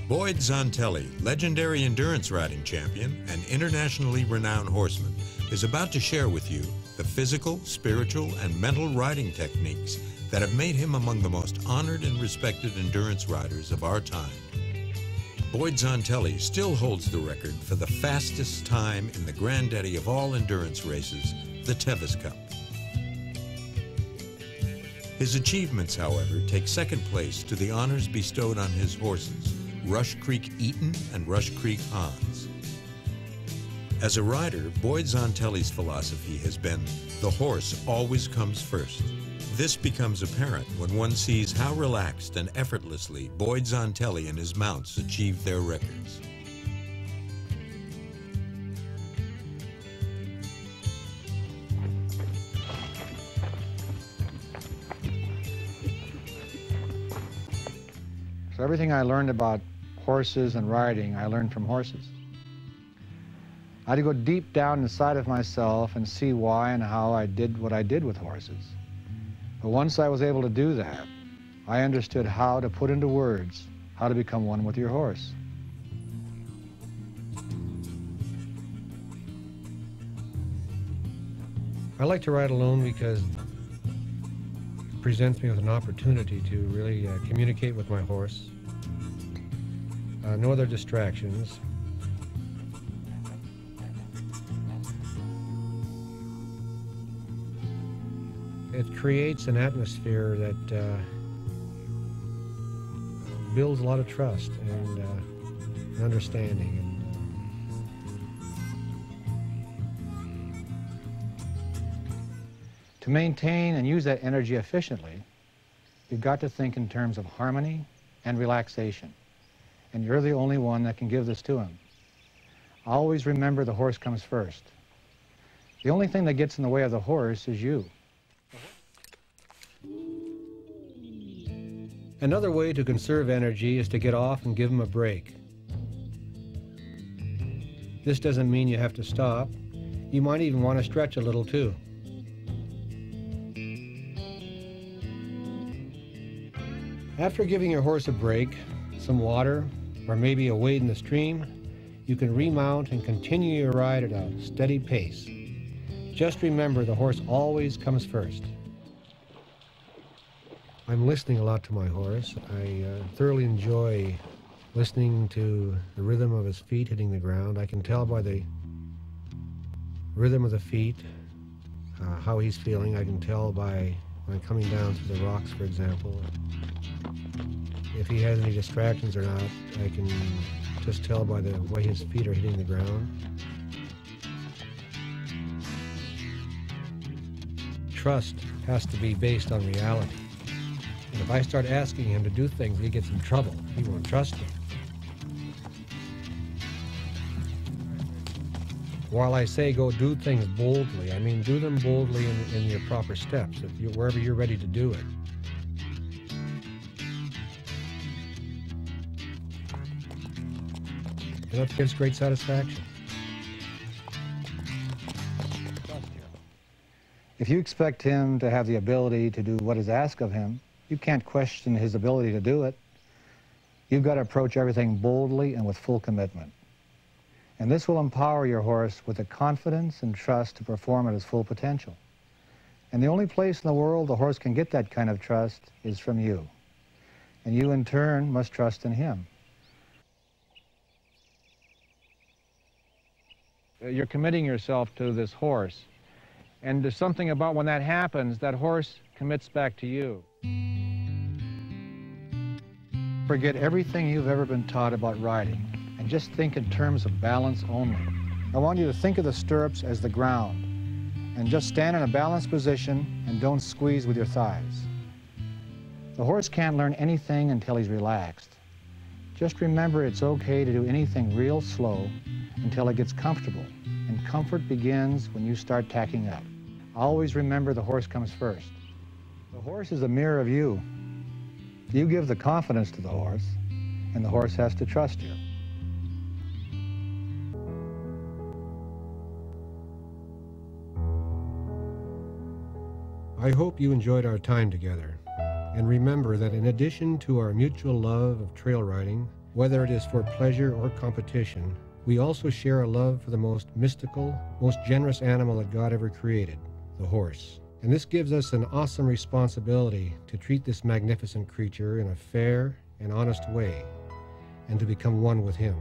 Boyd Zontelli, legendary endurance riding champion and internationally renowned horseman, is about to share with you the physical, spiritual, and mental riding techniques that have made him among the most honored and respected endurance riders of our time. Boyd Zontelli still holds the record for the fastest time in the granddaddy of all endurance races, the Tevis Cup. His achievements, however, take second place to the honors bestowed on his horses, Rush Creek Eaton and Rush Creek Hans. As a rider, Boyd Zontelli's philosophy has been, the horse always comes first. This becomes apparent when one sees how relaxed and effortlessly Boyd Zontelli and his mounts achieve their records. So everything I learned about horses and riding, I learned from horses. I had to go deep down inside of myself and see why and how I did what I did with horses. But once I was able to do that, I understood how to put into words how to become one with your horse. I like to ride alone because it presents me with an opportunity to really communicate with my horse. No other distractions. It creates an atmosphere that builds a lot of trust and understanding. To maintain and use that energy efficiently, you've got to think in terms of harmony and relaxation. And you're the only one that can give this to him. Always remember the horse comes first. The only thing that gets in the way of the horse is you. Another way to conserve energy is to get off and give him a break. This doesn't mean you have to stop. You might even want to stretch a little too. After giving your horse a break, some water, or maybe a wade in the stream, you can remount and continue your ride at a steady pace. Just remember the horse always comes first. I'm listening a lot to my horse. I thoroughly enjoy listening to the rhythm of his feet hitting the ground. I can tell by the rhythm of the feet how he's feeling. I can tell by when coming down through the rocks, for example. If he has any distractions or not, I can just tell by the way his feet are hitting the ground. Trust has to be based on reality. And if I start asking him to do things, he gets in trouble. He won't trust me. While I say go do things boldly, I mean do them boldly in your proper steps, wherever you're ready to do it. And that gives great satisfaction. If you expect him to have the ability to do what is asked of him, you can't question his ability to do it. You've got to approach everything boldly and with full commitment. And this will empower your horse with the confidence and trust to perform at his full potential. And the only place in the world the horse can get that kind of trust is from you. And you, in turn, must trust in him. You're committing yourself to this horse. And there's something about when that happens, that horse commits back to you. Forget everything you've ever been taught about riding and just think in terms of balance only. I want you to think of the stirrups as the ground and just stand in a balanced position and don't squeeze with your thighs. The horse can't learn anything until he's relaxed. Just remember it's okay to do anything real slow until it gets comfortable, and comfort begins when you start tacking up. Always remember the horse comes first. The horse is a mirror of you. You give the confidence to the horse, and the horse has to trust you. I hope you enjoyed our time together. And remember that in addition to our mutual love of trail riding, Whether it is for pleasure or competition, we also share a love for the most mystical, most generous animal that God ever created, the horse. And this gives us an awesome responsibility to treat this magnificent creature in a fair and honest way, and to become one with him.